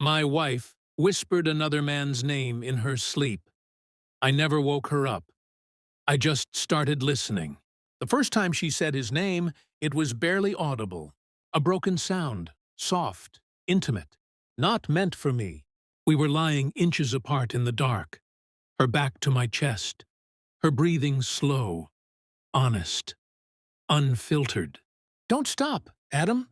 My wife whispered another man's name in her sleep. I never woke her up. I just started listening. The first time she said his name, it was barely audible. A broken sound, soft, intimate, not meant for me. We were lying inches apart in the dark, her back to my chest, her breathing slow, honest, unfiltered. "Don't stop, Adam."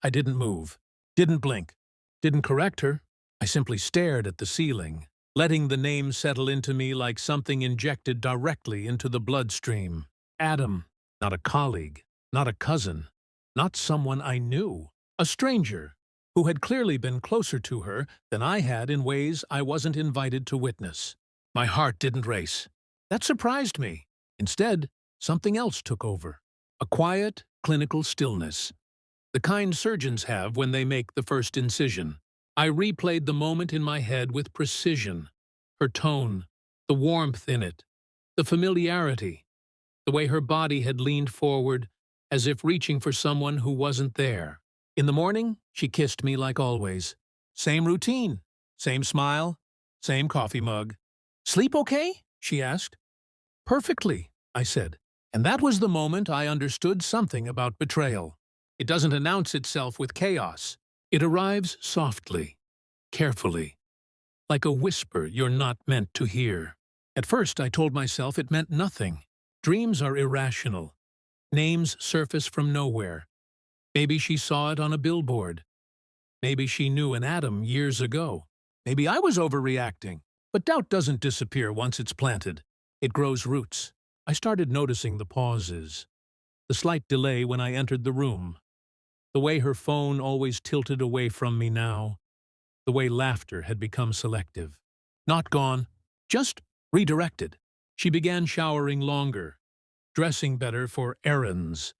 I didn't move, didn't blink, didn't correct her. I simply stared at the ceiling, letting the name settle into me like something injected directly into the bloodstream. Adam, not a colleague, not a cousin, not someone I knew. A stranger, who had clearly been closer to her than I had in ways I wasn't invited to witness. My heart didn't race. That surprised me. Instead, something else took over. A quiet, clinical stillness. The kind surgeons have when they make the first incision. I replayed the moment in my head with precision. Her tone, the warmth in it, the familiarity, the way her body had leaned forward as if reaching for someone who wasn't there. In the morning, she kissed me like always. Same routine, same smile, same coffee mug. "Sleep okay?" she asked. "Perfectly," I said. And that was the moment I understood something about betrayal. It doesn't announce itself with chaos. It arrives softly, carefully, like a whisper you're not meant to hear. At first, I told myself it meant nothing. Dreams are irrational. Names surface from nowhere. Maybe she saw it on a billboard. Maybe she knew an Adam years ago. Maybe I was overreacting. But doubt doesn't disappear once it's planted. It grows roots. I started noticing the pauses, the slight delay when I entered the room, the way her phone always tilted away from me now, the way laughter had become selective. Not gone, just redirected. She began showering longer, dressing better for errands,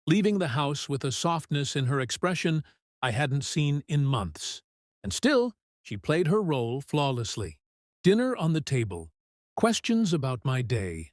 leaving the house with a softness in her expression I hadn't seen in months. And still, she played her role flawlessly. Dinner on the table, questions about my day,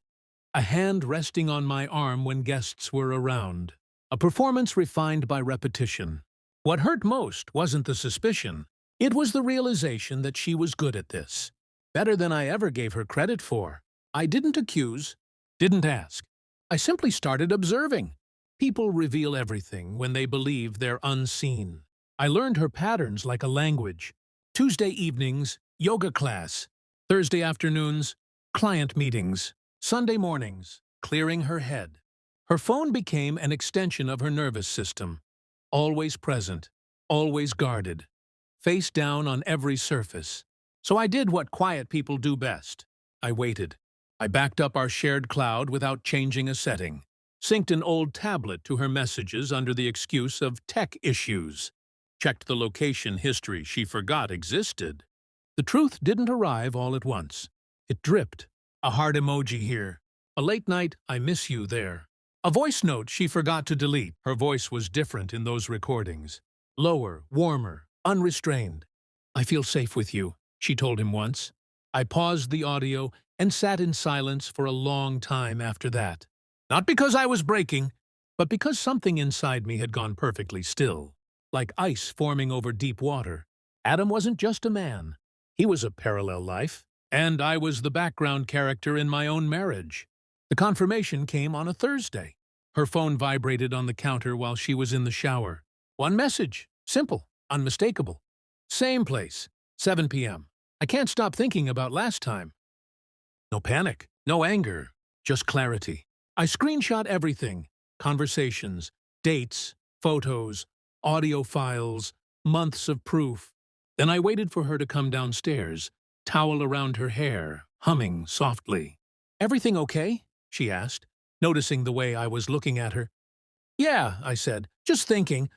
a hand resting on my arm when guests were around, a performance refined by repetition. What hurt most wasn't the suspicion. It was the realization that she was good at this, better than I ever gave her credit for. I didn't accuse, didn't ask. I simply started observing. People reveal everything when they believe they're unseen. I learned her patterns like a language. Tuesday evenings, yoga class. Thursday afternoons, client meetings. Sunday mornings, clearing her head. Her phone became an extension of her nervous system. Always present, always guarded. Face down on every surface. So I did what quiet people do best. I waited. I backed up our shared cloud without changing a setting. Synced an old tablet to her messages under the excuse of tech issues. Checked the location history she forgot existed. The truth didn't arrive all at once. It dripped. A heart emoji here. A late night, "I miss you" there. A voice note she forgot to delete. Her voice was different in those recordings. Lower, warmer, unrestrained. "I feel safe with you," she told him once. I paused the audio and sat in silence for a long time after that. Not because I was breaking, but because something inside me had gone perfectly still, like ice forming over deep water. Adam wasn't just a man. He was a parallel life, and I was the background character in my own marriage. The confirmation came on a Thursday. Her phone vibrated on the counter while she was in the shower. One message. Simple. Unmistakable. Same place. 7 p.m. I can't stop thinking about last time. No panic. No anger. Just clarity. I screenshot everything. Conversations. Dates. Photos. Audio files. Months of proof. Then I waited for her to come downstairs, towel around her hair, humming softly. "Everything okay?" she asked, noticing the way I was looking at her. "Yeah," I said, "just thinking."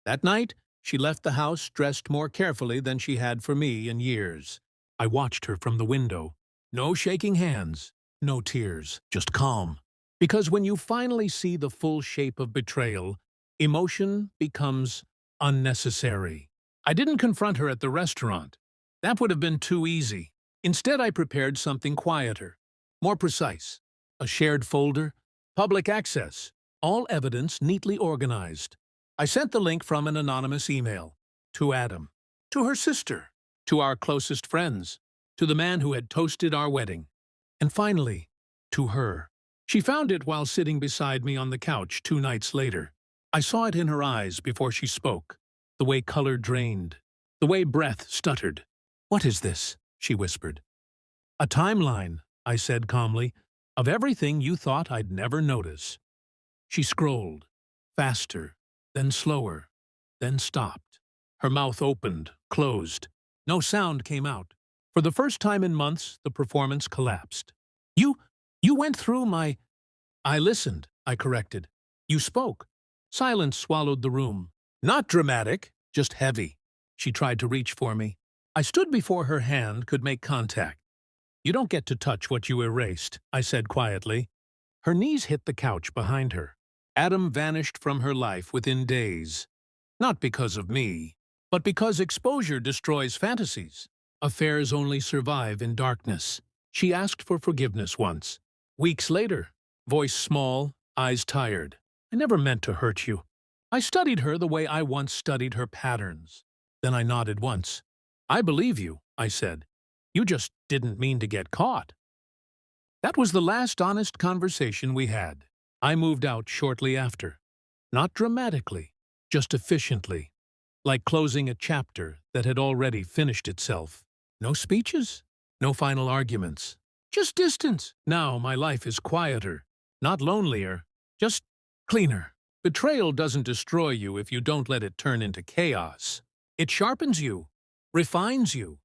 That night, she left the house dressed more carefully than she had for me in years. I watched her from the window. No shaking hands, no tears, just calm. Because when you finally see the full shape of betrayal, emotion becomes unnecessary. I didn't confront her at the restaurant. That would have been too easy. Instead, I prepared something quieter, more precise. A shared folder, public access, all evidence neatly organized. I sent the link from an anonymous email to Adam. to her sister, to our closest friends, to the man who had toasted our wedding, and finally, to her. She found it while sitting beside me on the couch 2 nights later. I saw it in her eyes before she spoke, the way color drained, the way breath stuttered. "What is this?" she whispered. "A timeline," I said calmly, "of everything you thought I'd never notice." She scrolled, faster, then slower, then stopped. Her mouth opened, closed. No sound came out. For the first time in months, the performance collapsed. You went through my—" "I listened," I corrected. "You spoke." Silence swallowed the room. Not dramatic, just heavy. She tried to reach for me. I stood before her hand could make contact. "You don't get to touch what you erased," I said quietly. Her knees hit the couch behind her. Adam vanished from her life within days. Not because of me, but because exposure destroys fantasies. Affairs only survive in darkness. She asked for forgiveness once. Weeks later, voice small, eyes tired. "I never meant to hurt you." I studied her the way I once studied her patterns. Then I nodded once. "I believe you," I said. "You just didn't mean to get caught." That was the last honest conversation we had. I moved out shortly after. Not dramatically, just efficiently, like closing a chapter that had already finished itself. No speeches, no final arguments, just distance. Now my life is quieter, not lonelier, just cleaner. Betrayal doesn't destroy you if you don't let it turn into chaos. It sharpens you, refines you,